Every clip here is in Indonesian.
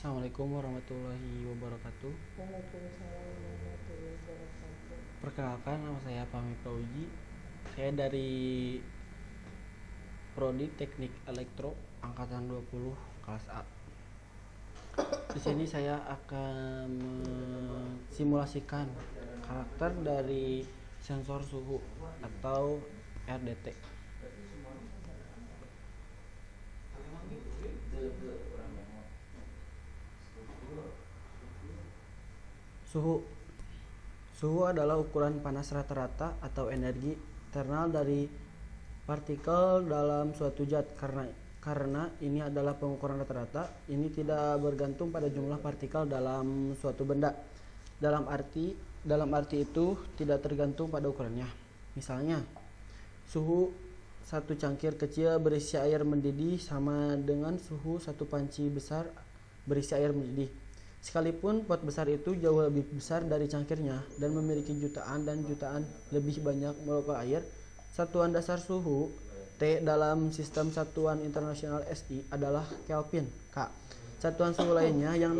Assalamualaikum warahmatullahi wabarakatuh. Waalaikumsalam warahmatullahi wabarakatuh. Perkenalkan, nama saya Fahmi Fauji. Saya dari Prodi Teknik Elektro angkatan 20 kelas A. Di sini saya akan mensimulasikan karakter dari sensor suhu atau RDT. Suhu adalah ukuran panas rata-rata atau energi internal dari partikel dalam suatu zat. Karena ini adalah pengukuran rata-rata, ini tidak bergantung pada jumlah partikel dalam suatu benda. Dalam arti itu tidak tergantung pada ukurannya. Misalnya, suhu satu cangkir kecil berisi air mendidih sama dengan suhu satu panci besar berisi air mendidih. Sekalipun pot besar itu jauh lebih besar dari cangkirnya dan memiliki jutaan dan jutaan lebih banyak molekul air, satuan dasar suhu T dalam sistem satuan internasional SI adalah Kelvin K. Satuan suhu lainnya yang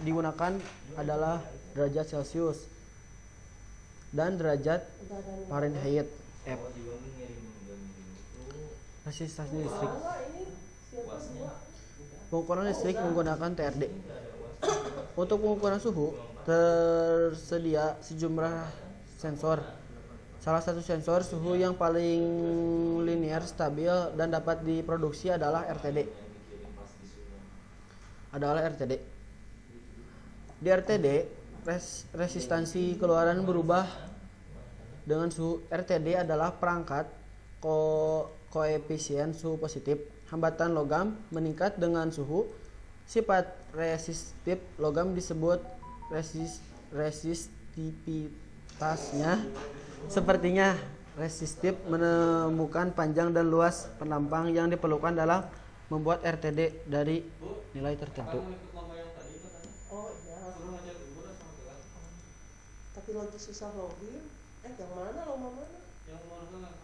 digunakan adalah derajat Celcius dan derajat Fahrenheit F. Resistansi listrik. Pengukuran listrik menggunakan TRD. Untuk pengukuran suhu tersedia sejumlah sensor. Salah satu sensor suhu yang paling linear, stabil, dan dapat diproduksi adalah RTD. Di RTD, resistansi keluaran berubah dengan suhu. RTD adalah perangkat koefisien suhu positif. Hambatan logam meningkat dengan suhu. Sifat resistif logam disebut resistivitasnya. Sepertinya resistif menemukan panjang dan luas penampang yang diperlukan dalam membuat RTD dari nilai tertentu. Oh iya. Tapi lagi susah login. Yang mana lomba mana? Yang mana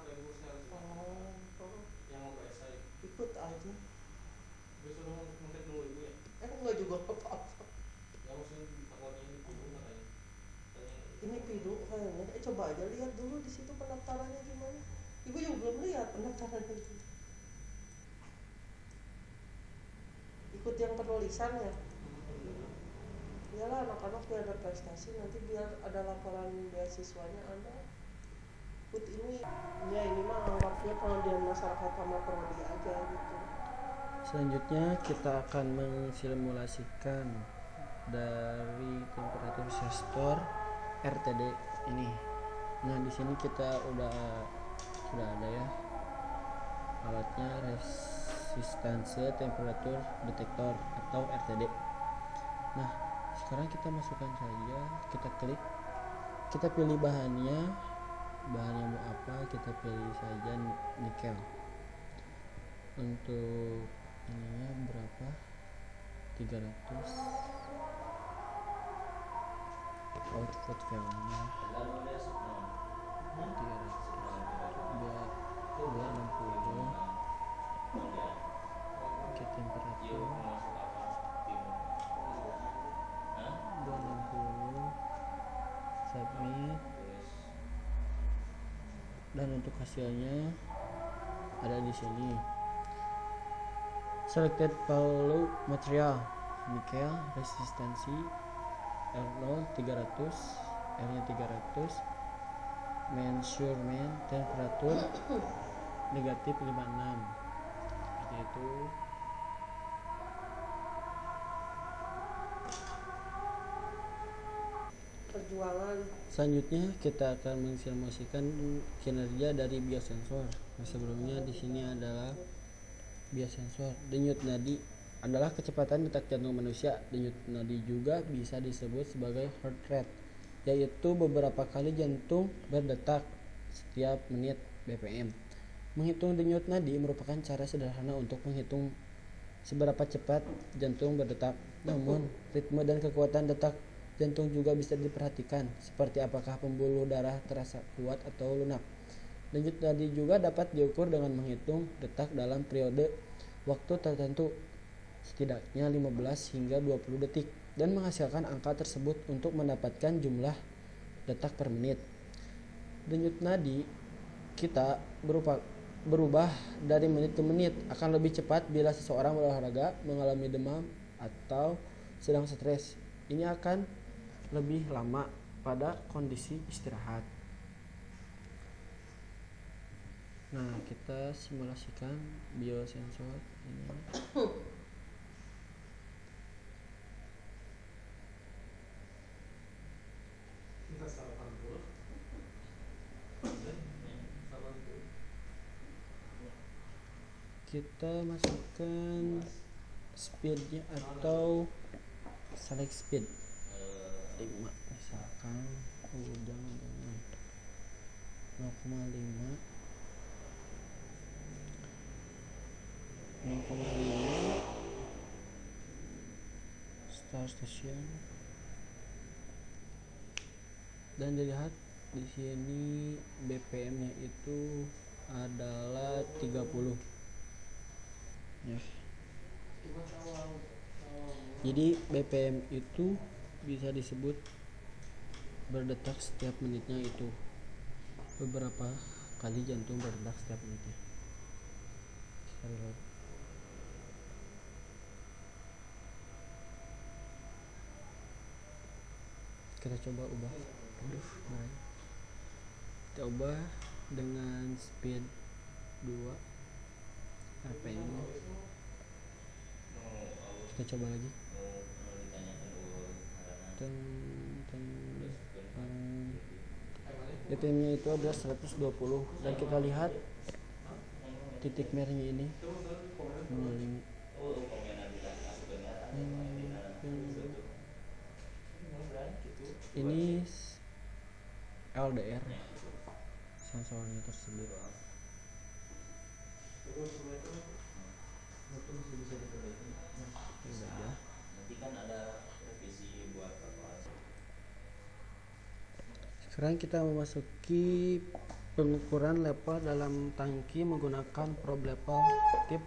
Ikut aja. disuruh mungkin dulu ibu ya. Enggak juga apa-apa. Ya maksudnya takutnya ini dulu katanya. Ini pidu kayaknya. Coba aja lihat dulu di situ pendaftarannya gimana. Ibu juga belum lihat pendaftarannya itu. Ikut yang penulisan ya. Iyalah, anak-anak biar ada prestasi, nanti biar ada laporan beasiswanya ada. Ikut ini. Ya ini mah anggapnya pengabdian masyarakat sama prodi aja gitu. Selanjutnya kita akan mensimulasikan dari temperatur sensor RTD ini. Nah, di sini kita sudah ada ya alatnya, resistansi temperatur detektor atau RTD. Nah, sekarang kita masukkan saja, kita klik, kita pilih bahannya mau apa, kita pilih saja nikel. Untuk ininya berapa? 300. Output value-nya 300, 260. Oke, temperatur 260. Submit. Dan untuk hasilnya ada di sini. Selected value material nikel, resistansi R0 300, R-nya 300, measurement temperatur negatif 56. Seperti itu. Perjuangan. Selanjutnya kita akan mensimulasikan kinerja dari biosensor. Nah, sebelumnya di sini adalah biosensor. Denyut nadi adalah kecepatan detak jantung manusia. Denyut nadi juga bisa disebut sebagai heart rate, yaitu beberapa kali jantung berdetak setiap menit BPM. Menghitung denyut nadi merupakan cara sederhana untuk menghitung seberapa cepat jantung berdetak. Namun, ritme dan kekuatan detak jantung juga bisa diperhatikan, seperti apakah pembuluh darah terasa kuat atau lunak. Denyut nadi juga dapat diukur dengan menghitung detak dalam periode waktu tertentu. setidaknya 15 hingga 20 detik dan menghasilkan angka tersebut untuk mendapatkan jumlah detak per menit. Denyut nadi kita berubah dari menit ke menit, akan lebih cepat bila seseorang berolahraga, mengalami demam, atau sedang stres. Ini akan lebih lama pada kondisi istirahat. Nah, kita simulasikan biosensor ini. Kita sarapan dulu. Sarapan dulu. Kita masukkan speednya atau select speed 5 misalkan, jangan 0,5 start station, dan dilihat di sini BPM-nya itu adalah 30 ya. Jadi BPM itu bisa disebut berdetak setiap menitnya, itu beberapa kali jantung berdetak setiap menitnya. Sekali lagi. Kita coba ubah. Kita ubah dengan speed 2 RPM. Kita coba lagi. BPM nya itu adalah 120 dan kita lihat titik merahnya ini. Ini LDR sensornya tersebut. Sekarang kita memasuki pengukuran level dalam tangki menggunakan probe level tip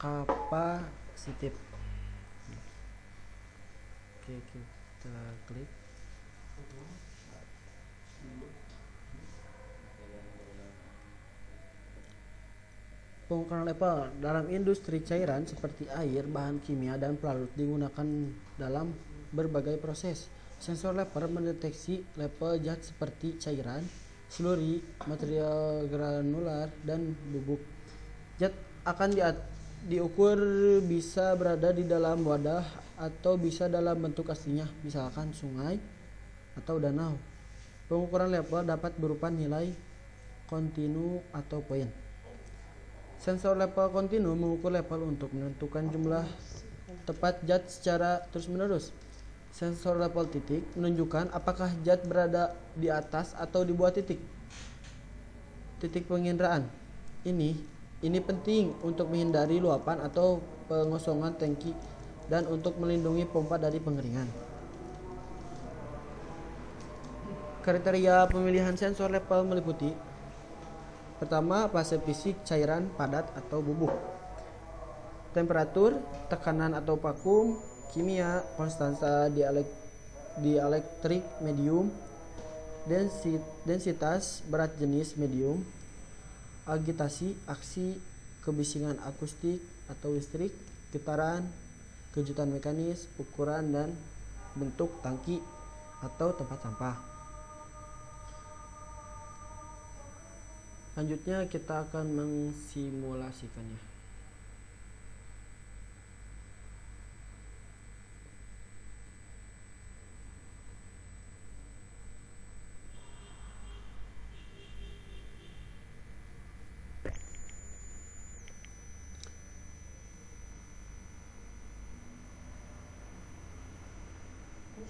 kapasitif. Oke, kita klik. Pengukuran level dalam industri cairan seperti air, bahan kimia, dan pelarut digunakan dalam berbagai proses. Sensor level mendeteksi level zat seperti cairan, slurry, material granular, dan bubuk. Zat akan diukur bisa berada di dalam wadah atau bisa dalam bentuk aslinya, misalkan sungai atau danau. Pengukuran level dapat berupa nilai kontinu atau poin. Sensor level kontinu mengukur level untuk menentukan jumlah tepat zat secara terus-menerus. Sensor level titik menunjukkan apakah zat berada di atas atau di bawah titik penginderaan. Ini penting untuk menghindari luapan atau pengosongan tangki dan untuk melindungi pompa dari pengeringan. Kriteria pemilihan sensor level meliputi: pertama, fase fisik cairan padat atau bubuk, temperatur, tekanan atau vakum, kimia, konstansa dielektrik medium, densitas berat jenis medium, agitasi, aksi, kebisingan akustik atau listrik, getaran, kejutan mekanis, ukuran dan bentuk tangki atau tempat sampah. Selanjutnya kita akan mensimulasikannya.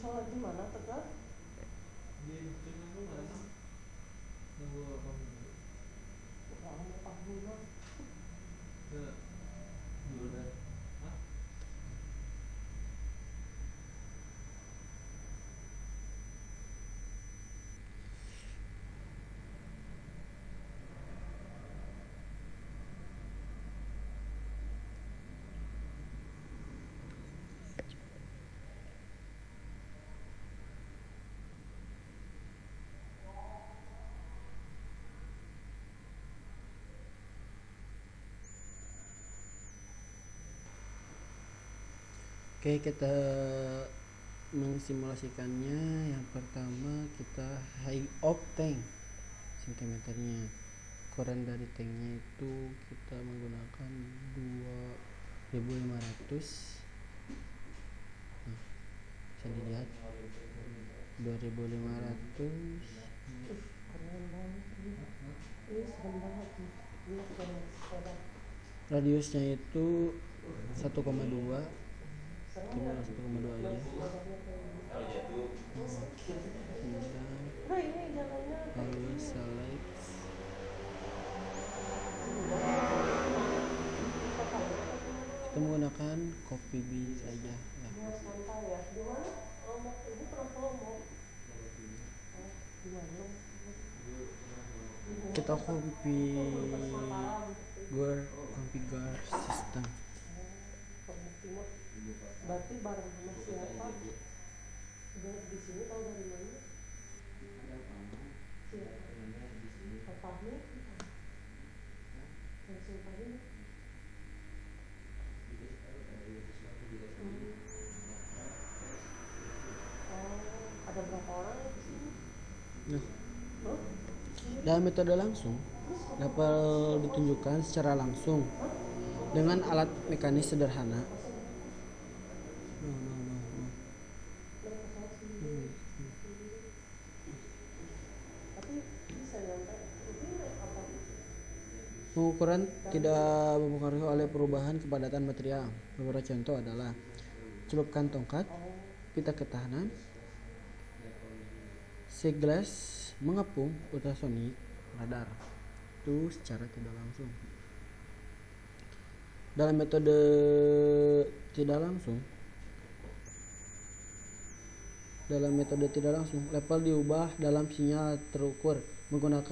Sholat di mana Tegar? Di Cina tuh mana? Nunggu apa? Alhamdulillah. Ke Jordan. Hah? Oke, kita mensimulasikannya. Yang pertama kita high octane sentimeternya. Ukuran dari tanknya itu kita menggunakan 2500. Nah, bisa dilihat 2500. Keren banget ini. Ini serem banget nih. Ini keren sepeda. Radiusnya itu 1,2. Serem Kita ya. 1,2 aja. Sepedanya kayak gitu. Kemudian Nah ini jalannya lalu select. Kita menggunakan copy B saja ya. Luar santai ya. Di mana? Lombok ibu pernah ke Lombok? Di mana? Kita configure system. Timur. Berarti bareng sama siapa? Udah di sini tahu dari mana? Siapa? Papahnya? Langsung tadi. Ada berapa orang di sini? Nah, Hah? dalam metode langsung dapat ditunjukkan secara langsung dengan alat mekanis sederhana. Tapi bisa nyampe. Ini apa? Pengukuran tidak mempengaruhi oleh perubahan kepadatan material. Beberapa contoh adalah celupkan tongkat, pita ketahanan, seglas, mengepung, ultrasonik, radar. Itu secara tidak langsung. Dalam metode tidak langsung, level diubah dalam sinyal terukur menggunakan